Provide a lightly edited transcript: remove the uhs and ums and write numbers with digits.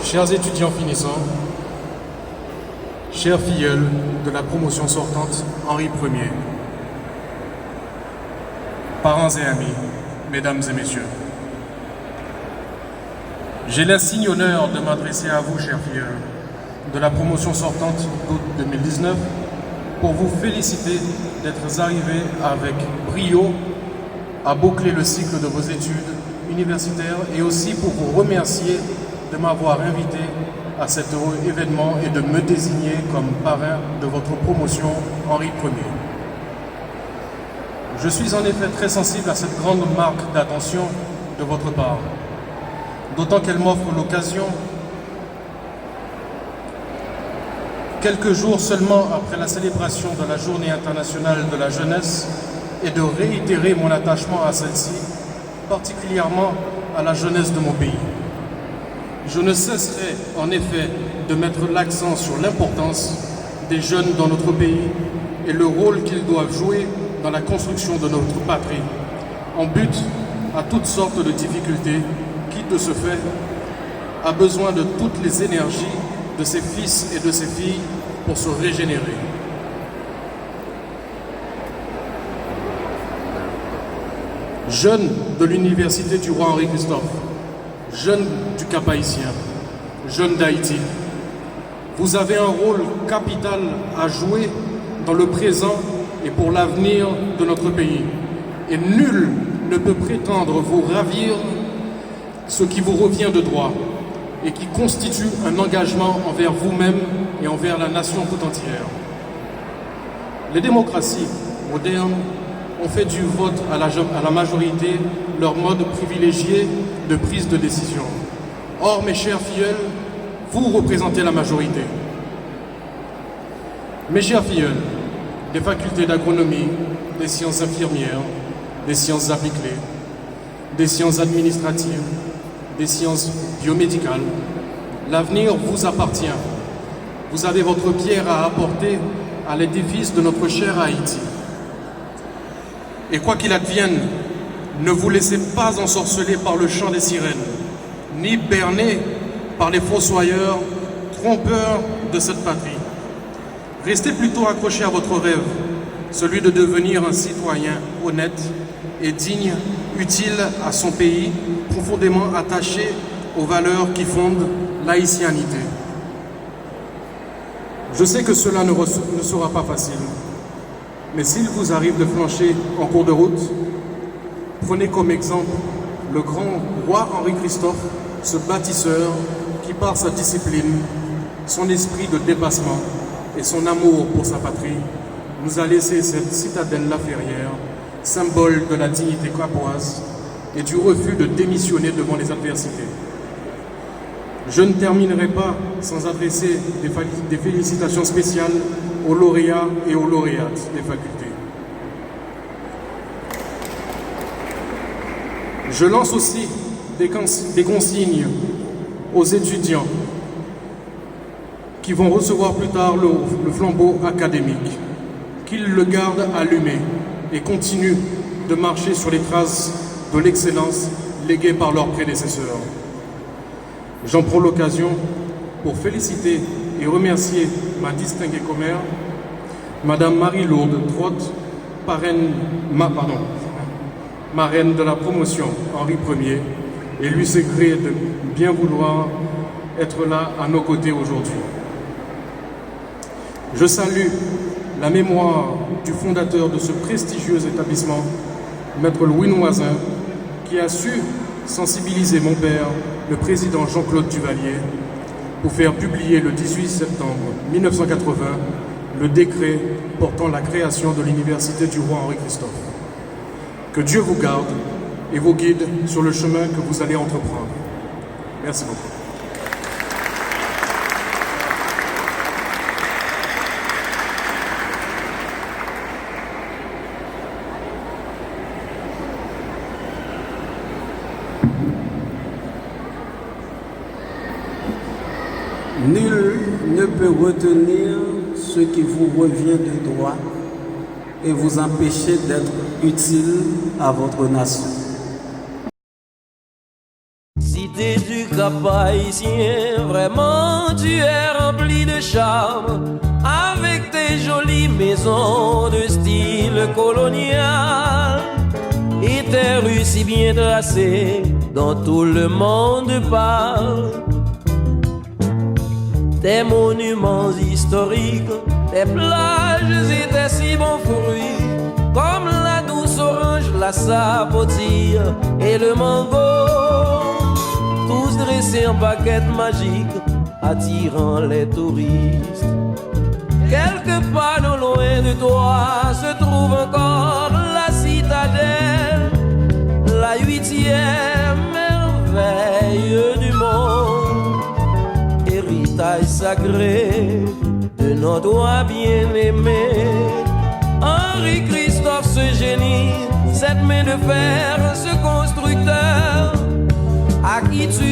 Chers étudiants finissants, chers filleuls de la promotion sortante Henri Ier, parents et amis, mesdames et messieurs, j'ai l'insigne honneur de m'adresser à vous, chers filleuls de la promotion sortante d'août 2019, pour vous féliciter d'être arrivés avec brio à boucler le cycle de vos études universitaires et aussi pour vous remercier de m'avoir invité à cet heureux événement et de me désigner comme parrain de votre promotion Henri Ier. Je suis en effet très sensible à cette grande marque d'attention de votre part, d'autant qu'elle m'offre l'occasion, quelques jours seulement après la célébration de la Journée internationale de la jeunesse, et de réitérer mon attachement à celle-ci, particulièrement à la jeunesse de mon pays. Je ne cesserai en effet de mettre l'accent sur l'importance des jeunes dans notre pays et le rôle qu'ils doivent jouer dans la construction de notre patrie, en but à toutes sortes de difficultés qui, de ce fait, a besoin de toutes les énergies de ses fils et de ses filles pour se régénérer. Jeunes de l'Université du Roi Henri Christophe, jeunes du Cap-Haïtien, jeunes d'Haïti, vous avez un rôle capital à jouer dans le présent et pour l'avenir de notre pays. Et nul ne peut prétendre vous ravir ce qui vous revient de droit et qui constitue un engagement envers vous-même et envers la nation tout entière. Les démocraties modernes ont fait du vote à la majorité leur mode privilégié de prise de décision. Or, mes chers filleuls, vous représentez la majorité. Mes chers filleuls, des facultés d'agronomie, des sciences infirmières, des sciences appliquées, des sciences administratives, des sciences biomédicales, l'avenir vous appartient. Vous avez votre pierre à apporter à l'édifice de notre cher Haïti. Et quoi qu'il advienne, ne vous laissez pas ensorceler par le chant des sirènes, ni berner par les fossoyeurs, trompeurs de cette patrie. Restez plutôt accrochés à votre rêve, celui de devenir un citoyen honnête et digne, utile à son pays, profondément attaché aux valeurs qui fondent l'haïtianité. Je sais que cela ne sera pas facile. Mais s'il vous arrive de flancher en cours de route, prenez comme exemple le grand roi Henri Christophe, ce bâtisseur qui, par sa discipline, son esprit de dépassement et son amour pour sa patrie, nous a laissé cette citadelle Laferrière, symbole de la dignité capoise et du refus de démissionner devant les adversités. Je ne terminerai pas sans adresser des félicitations spéciales aux lauréats et aux lauréates des facultés. Je lance aussi des consignes aux étudiants qui vont recevoir plus tard le flambeau académique, qu'ils le gardent allumé et continuent de marcher sur les traces de l'excellence léguée par leurs prédécesseurs. J'en prends l'occasion pour féliciter et remercier ma distinguée commère, Madame Marie-Lourde Trotte, marraine de la promotion Henri Ier, et lui s'est gré de bien vouloir être là à nos côtés aujourd'hui. Je salue la mémoire du fondateur de ce prestigieux établissement, Maître Louis Noisin, qui a su sensibiliser mon père, le président Jean-Claude Duvalier, pour faire publier le 18 septembre 1980 le décret portant la création de l'Université du Roi Henri Christophe. Que Dieu vous garde et vous guide sur le chemin que vous allez entreprendre. Merci beaucoup. Nul ne peut retenir ce qui vous revient de droit et vous empêcher d'être utile à votre nation. Cité du Cap-Haïtien, vraiment tu es rempli de charme, avec tes jolies maisons de style colonial et tes rues si bien tracées dont tout le monde parle. Tes monuments historiques, tes plages et tes si bons fruits, comme la douce orange, la sapotille et le mango, tous dressés en baguettes magiques, attirant les touristes. Quelque part non loin de toi se trouve encore la citadelle, la 8e merveille du monde, héritage sacré de notre roi bien-aimé. Henri-Christophe, ce génie, cette main de fer, ce constructeur, à qui tu